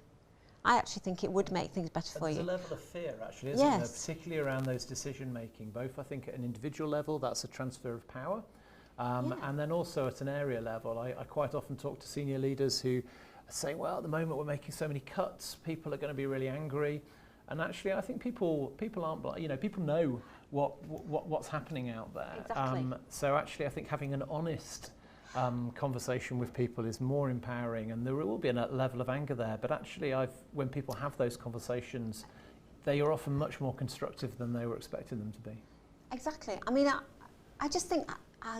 Speaker 3: I actually think it would make things better for you.
Speaker 2: There's a level of fear, actually, isn't there? Particularly around those decision-making, both, I think, at an individual level, that's a transfer of power, and then also at an area level. I quite often talk to senior leaders who say, well, at the moment we're making so many cuts, people are going to be really angry. And actually, I think people aren't, people know what's happening out there.
Speaker 3: Exactly.
Speaker 2: So actually, I think having an honest conversation with people is more empowering, and there will be a level of anger there. But actually, when people have those conversations, they are often much more constructive than they were expecting them to be.
Speaker 3: Exactly. I mean, I just think,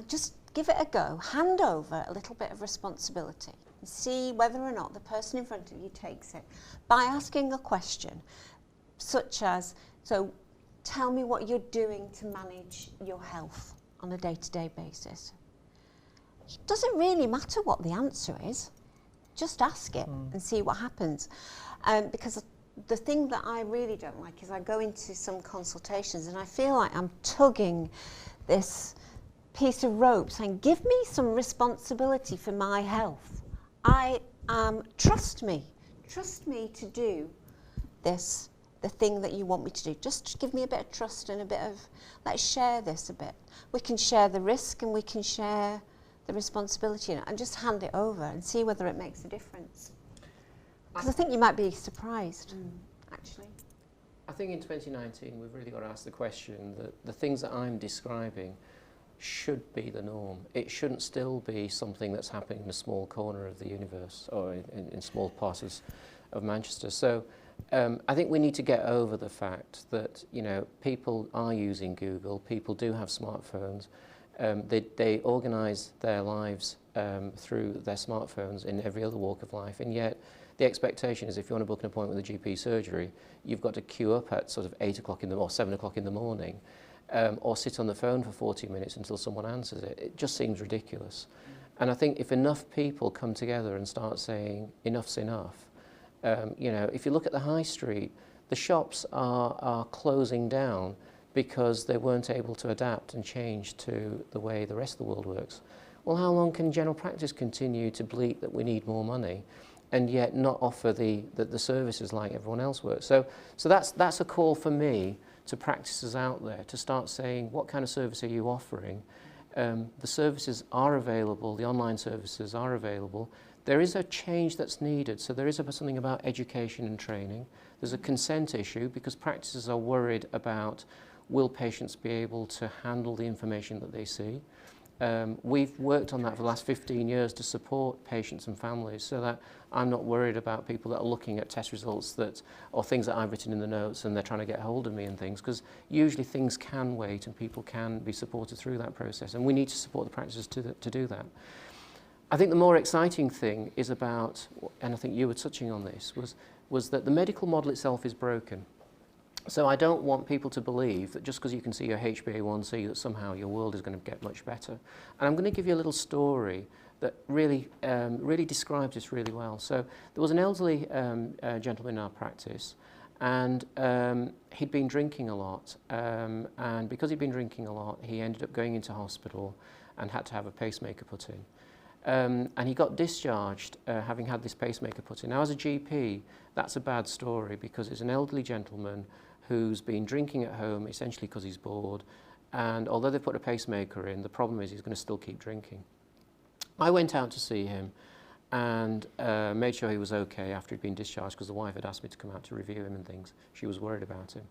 Speaker 3: just give it a go. Hand over a little bit of responsibility. See whether or not the person in front of you takes it by asking a question such as, so tell me what you're doing to manage your health on a day-to-day basis. It doesn't really matter what the answer is, just ask it and see what happens. Because the thing that I really don't like is I go into some consultations and I feel like I'm tugging this piece of rope saying, give me some responsibility for my health. Trust me to do this, the thing that you want me to do. Just give me a bit of trust and a bit of, let's share this a bit. We can share the risk and we can share the responsibility and just hand it over and see whether it makes a difference. Because I think you might be surprised, actually.
Speaker 4: I think in 2019 we've really got to ask the question that the things that I'm describing should be the norm. It shouldn't still be something that's happening in a small corner of the universe or in small parts of Manchester. So I think we need to get over the fact that, you know, people are using Google, people do have smartphones, they organise their lives through their smartphones in every other walk of life, and yet the expectation is if you want to book an appointment with a GP surgery, you've got to queue up at sort of 8 o'clock or 7 o'clock in the morning, or sit on the phone for 40 minutes until someone answers it. It just seems ridiculous. And I think if enough people come together and start saying enough's enough, you know, if you look at the high street, the shops are closing down because they weren't able to adapt and change to the way the rest of the world works. Well, how long can general practice continue to bleat that we need more money and yet not offer the services like everyone else works? So that's a call for me to practices out there to start saying, what kind of service are you offering? The services are available, the online services are available. There is a change that's needed, so there is something about education and training. There's a consent issue because practices are worried about will patients be able to handle the information that they see. We've worked on that for the last 15 years to support patients and families so that I'm not worried about people that are looking at test results or things that I've written in the notes and they're trying to get hold of me and things, because usually things can wait and people can be supported through that process, and we need to support the practices to do that. I think the more exciting thing is about, and I think you were touching on this, was that the medical model itself is broken. So I don't want people to believe that just because you can see your HbA1c that somehow your world is going to get much better. And I'm going to give you a little story that really describes this really well. So there was an elderly gentleman in our practice, and he'd been drinking a lot. And because he'd been drinking a lot, he ended up going into hospital and had to have a pacemaker put in. And he got discharged having had this pacemaker put in. Now, as a GP, that's a bad story because it's an elderly gentleman who's been drinking at home essentially because he's bored, and although they put a pacemaker in, the problem is he's going to still keep drinking. I went out to see him and made sure he was okay after he'd been discharged because the wife had asked me to come out to review him and things. She was worried about him.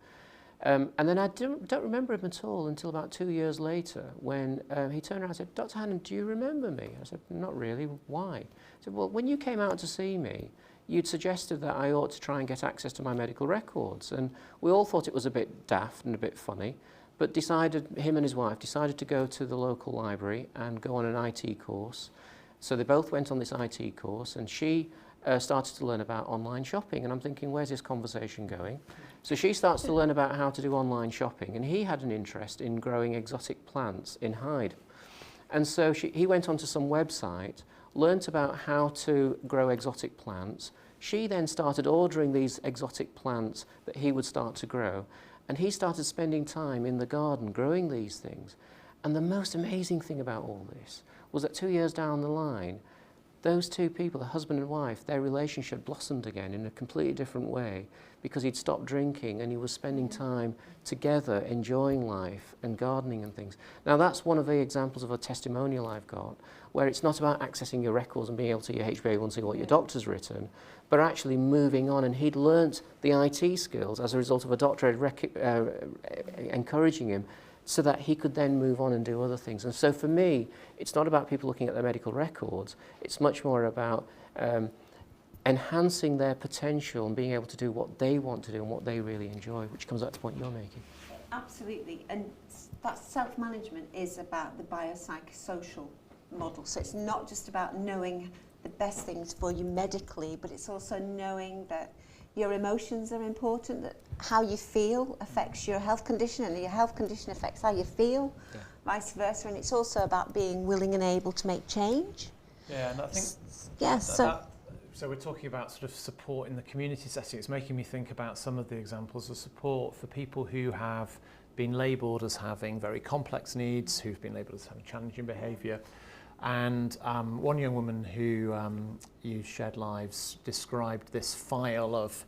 Speaker 4: And then I don't remember him at all until about 2 years later when he turned around and said, "Dr. Hannon, do you remember me?" I said, "Not really. Why?" He said, "Well, when you came out to see me, you'd suggested that I ought to try and get access to my medical records. And we all thought it was a bit daft and a bit funny, but him and his wife decided to go to the local library and go on an IT course. So they both went on this IT course, and she started to learn about online shopping. And I'm thinking, where's this conversation going? So she starts to learn about how to do online shopping, and he had an interest in growing exotic plants in Hyde. And so he went onto some website, learnt about how to grow exotic plants. She then started ordering these exotic plants that he would start to grow, and he started spending time in the garden growing these things. And the most amazing thing about all this was that 2 years down the line, those two people, the husband and wife, their relationship blossomed again in a completely different way because he'd stopped drinking and he was spending time together enjoying life and gardening and things. Now that's one of the examples of a testimonial I've got where it's not about accessing your records and being able to see your HbA1c or what your doctor's written, but actually moving on, and he'd learnt the IT skills as a result of a doctor encouraging him so that he could then move on and do other things. And so for me, it's not about people looking at their medical records, it's much more about enhancing their potential and being able to do what they want to do and what they really enjoy, which comes back to the point you're making.
Speaker 3: Absolutely, and that self-management is about the biopsychosocial model, so it's not just about knowing the best things for you medically, but it's also knowing that your emotions are important, that how you feel affects your health condition, and your health condition affects how you feel, vice versa. And it's also about being willing and able to make change.
Speaker 2: Yeah, and I think so we're talking about sort of support in the community setting. It's making me think about some of the examples of support for people who have been labelled as having very complex needs, who've been labelled as having challenging behaviour. And one young woman who used Shared Lives described this file of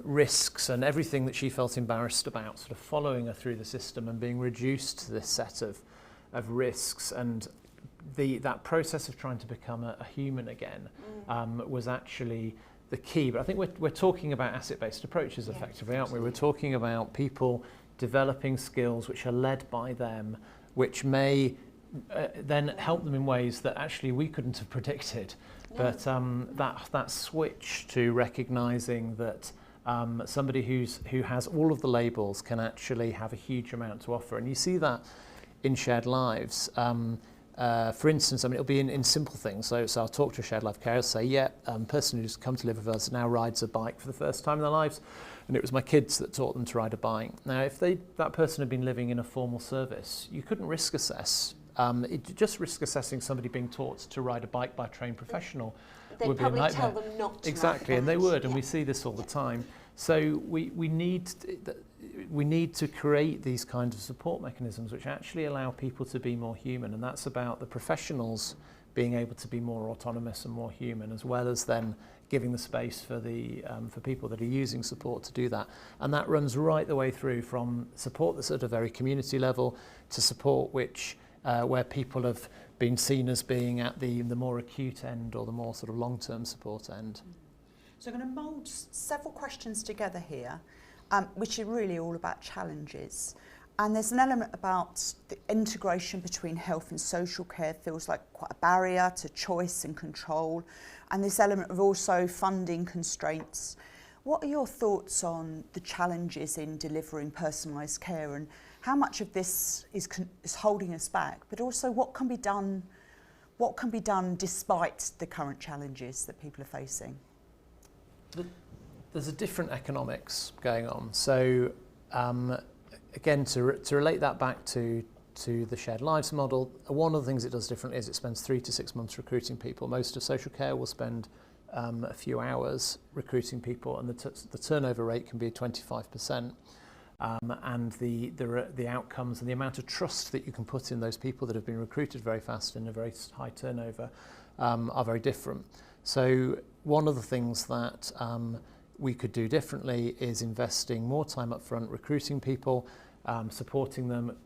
Speaker 2: risks and everything that she felt embarrassed about sort of following her through the system and being reduced to this set of risks. And that process of trying to become a human again was actually the key. But I think we're talking about asset-based approaches effectively, aren't we? We're talking about people developing skills which are led by them, which may then help them in ways that actually we couldn't have predicted. No. But that switch to recognising that somebody who has all of the labels can actually have a huge amount to offer. And you see that in Shared Lives. For instance, I mean, it'll be in simple things. So I'll talk to a shared life carer, say, person who's come to live with us now rides a bike for the first time in their lives, and it was my kids that taught them to ride a bike. Now, if that person had been living in a formal service, you couldn't risk assess. Just risk assessing somebody being taught to ride a bike by a trained professional would be a nightmare. They'd probably tell them not to. Exactly, and they would, and we see this all the time. So we need to create these kinds of support mechanisms which actually allow people to be more human, and that's about the professionals being able to be more autonomous and more human, as well as then giving the space for for people that are using support to do that. And that runs right the way through from support that's at a very community level to support which where people have been seen as being at the more acute end or the more sort of long-term support end.
Speaker 1: So I'm going to mould several questions together here, which are really all about challenges. And there's an element about the integration between health and social care feels like quite a barrier to choice and control. And this element of also funding constraints. What are your thoughts on the challenges in delivering personalised care, and how much of this is holding us back, but also what can be done despite the current challenges that people are facing?
Speaker 2: There's a different economics going on. So again, to relate that back to the Shared Lives model, one of the things it does differently is it spends 3 to 6 months recruiting people. Most of social care will spend a few hours recruiting people, and the turnover rate can be 25%. And the outcomes and the amount of trust that you can put in those people that have been recruited very fast in a very high turnover are very different. So one of the things that we could do differently is investing more time up front, recruiting people, supporting them,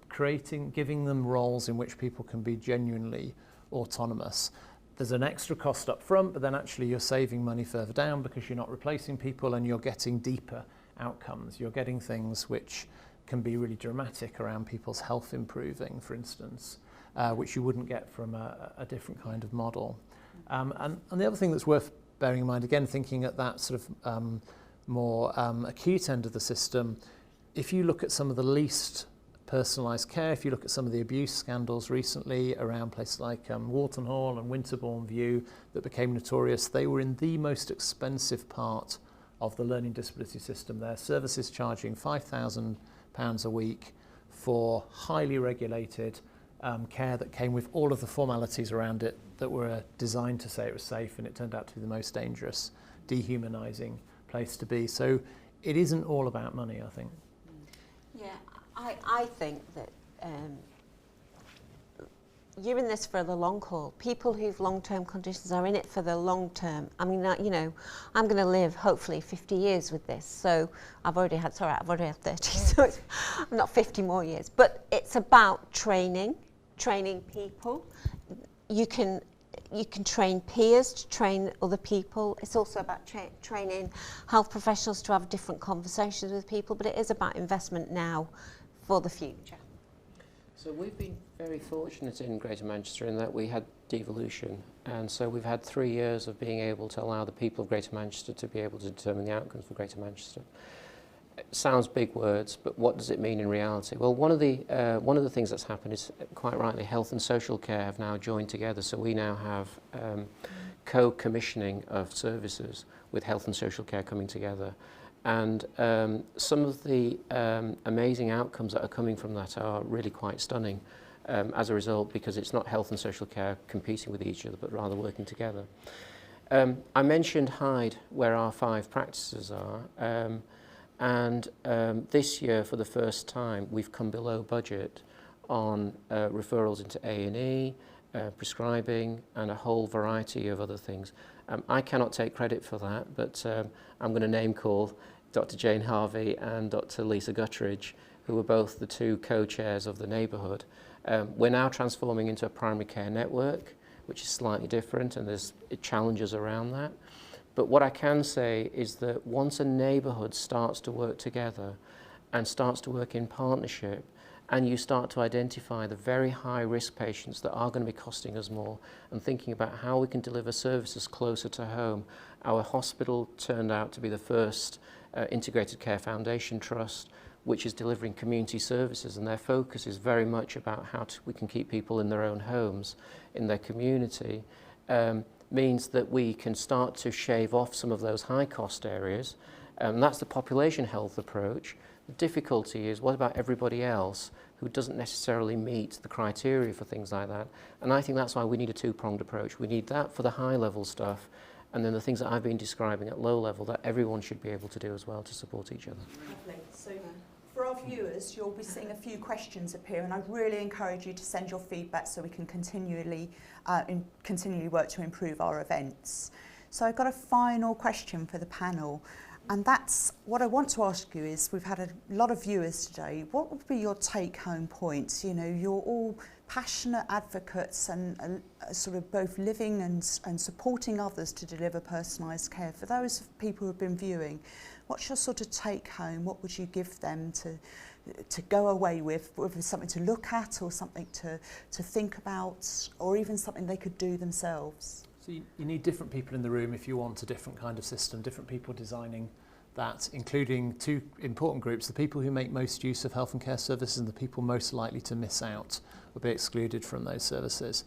Speaker 2: giving them roles in which people can be genuinely autonomous. There's an extra cost up front, but then actually you're saving money further down because you're not replacing people and you're getting deeper outcomes. You're getting things which can be really dramatic around people's health improving, for instance, which you wouldn't get from a different kind of model. And the other thing that's worth bearing in mind, again, thinking at that sort of more acute end of the system, if you look at some of the least personalised care, if you look at some of the abuse scandals recently around places like Wharton Hall and Winterbourne View that became notorious, they were in the most expensive part of the learning disability system. Their services charging £5,000 a week for highly regulated care that came with all of the formalities around it that were designed to say it was safe, and it turned out to be the most dangerous, dehumanising place to be. So it isn't all about money, I think.
Speaker 3: Yeah, I think that you're in this for the long haul. People who've long-term conditions are in it for the long term. I mean, you know, I'm going to live hopefully 50 years with this. So I've already had 30, so not 50 more years. But it's about training people. You can train peers to train other people. It's also about training health professionals to have different conversations with people. But it is about investment now for the future.
Speaker 4: So we've been very fortunate in Greater Manchester in that we had devolution, and so we've had 3 years of being able to allow the people of Greater Manchester to be able to determine the outcomes for Greater Manchester. sounds big words, but what does it mean in reality? Well, one of the things that's happened is, quite rightly, health and social care have now joined together. So we now have co-commissioning of services with health and social care coming together. And some of the amazing outcomes that are coming from that are really quite stunning as a result, because it's not health and social care competing with each other, but rather working together. I mentioned Hyde, where our 5 practices are. And this year, for the first time, we've come below budget on referrals into A&E, prescribing, and a whole variety of other things. I cannot take credit for that, but I'm going to name call Dr. Jane Harvey and Dr. Lisa Guttridge, who were both the 2 co-chairs of the neighbourhood. We're now transforming into a primary care network, which is slightly different, and there's challenges around that. But what I can say is that once a neighbourhood starts to work together and starts to work in partnership, and you start to identify the very high-risk patients that are going to be costing us more, and thinking about how we can deliver services closer to home. Our hospital turned out to be the first Integrated Care Foundation Trust, which is delivering community services, and their focus is very much about how we can keep people in their own homes, in their community. Means that we can start to shave off some of those high-cost areas. That's the population health approach. The difficulty is, what about everybody else who doesn't necessarily meet the criteria for things like that? And I think that's why we need a 2-pronged approach. We need that for the high-level stuff, and then the things that I've been describing at low level that everyone should be able to do as well to support each other.
Speaker 1: Lovely. So for our viewers, you'll be seeing a few questions appear, and I'd really encourage you to send your feedback so we can continually work to improve our events. So I've got a final question for the panel, and that's what I want to ask you is, we've had a lot of viewers today. What would be your take-home points? You know, you're all passionate advocates and sort of both living and supporting others to deliver personalised care. For those people who have been viewing, what's your sort of take-home? What would you give them to go away with, whether it's something to look at or something to think about, or even something they could do themselves?
Speaker 2: So you need different people in the room if you want a different kind of system, different people designing that, including 2 important groups: the people who make most use of health and care services and the people most likely to miss out or be excluded from those services.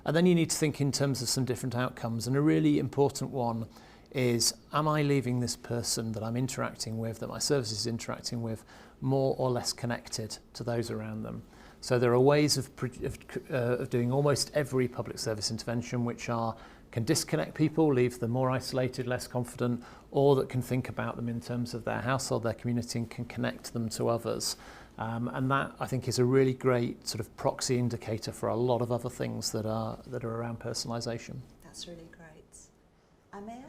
Speaker 2: And then you need to think in terms of some different outcomes, and a really important one is, am I leaving this person that I'm interacting with, that my service is interacting with, more or less connected to those around them? So there are ways of doing almost every public service intervention which can disconnect people, leave them more isolated, less confident, or that can think about them in terms of their household, their community, and can connect them to others. And that, I think, is a really great sort of proxy indicator for a lot of other things that are around personalisation.
Speaker 1: That's really great. Amir?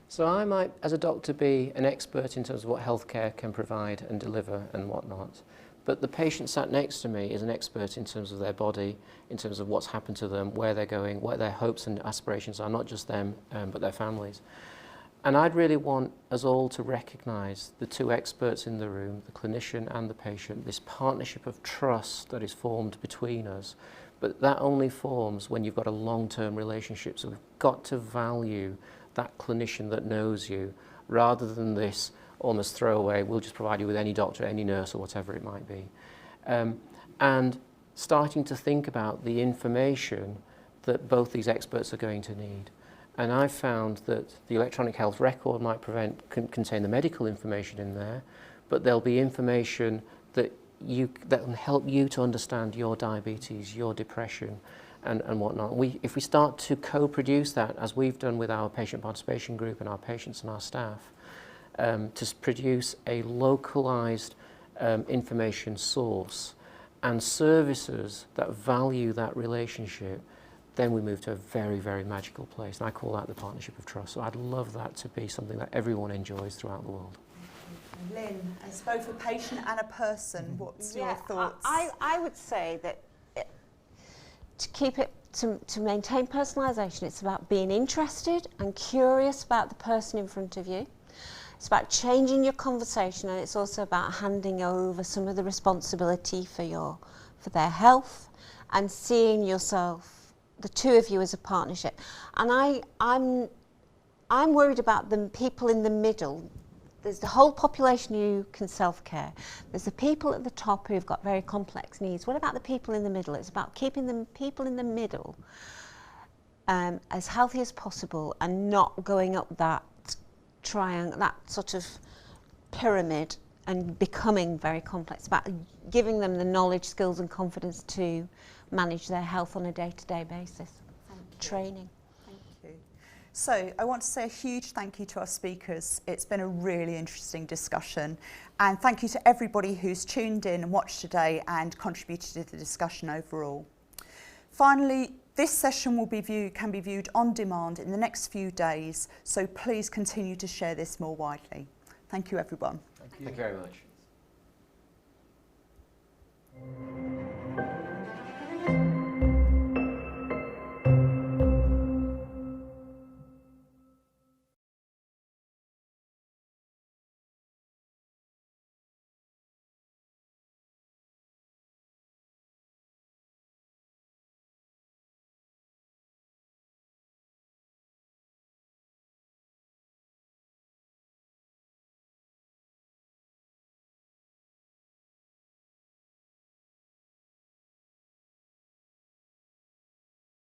Speaker 4: So I might, as a doctor, be an expert in terms of what healthcare can provide and deliver and whatnot. But the patient sat next to me is an expert in terms of their body, in terms of what's happened to them, where they're going, what their hopes and aspirations are, not just them, but their families. And I'd really want us all to recognise the 2 experts in the room, the clinician and the patient, this partnership of trust that is formed between us. But that only forms when you've got a long-term relationship. So we've got to value that clinician that knows you, rather than this almost throwaway, we'll just provide you with any doctor, any nurse, or whatever it might be. And starting to think about the information that both these experts are going to need. And I've found that the electronic health record might contain the medical information in there, but there'll be information that can help you to understand your diabetes, your depression, and whatnot. If we start to co-produce that, as we've done with our patient participation group and our patients and our staff, to produce a localised information source and services that value that relationship, then we move to a very, very magical place. And I call that the partnership of trust. So I'd love that to be something that everyone enjoys throughout the world.
Speaker 1: Lynn, as both a patient and a person, what's your thoughts?
Speaker 3: I would say that to maintain personalisation, it's about being interested and curious about the person in front of you. It's about changing your conversation, and it's also about handing over some of the responsibility for their health and seeing yourself, the 2 of you, as a partnership. And I'm worried about the people in the middle there's the whole population who can self-care. There's the people at the top who've got very complex needs. What about the people in the middle? It's about keeping the people in the middle as healthy as possible and not going up that triangle, that sort of pyramid, and becoming very complex. It's about giving them the knowledge, skills and confidence to manage their health on a day-to-day basis. Training.
Speaker 1: So I want to say a huge thank you to our speakers. It's been a really interesting discussion, and thank you to everybody who's tuned in and watched today and contributed to the discussion overall. Finally, this session can be viewed on demand in the next few days, so please continue to share this more widely. Thank you, everyone.
Speaker 4: Thank you very much.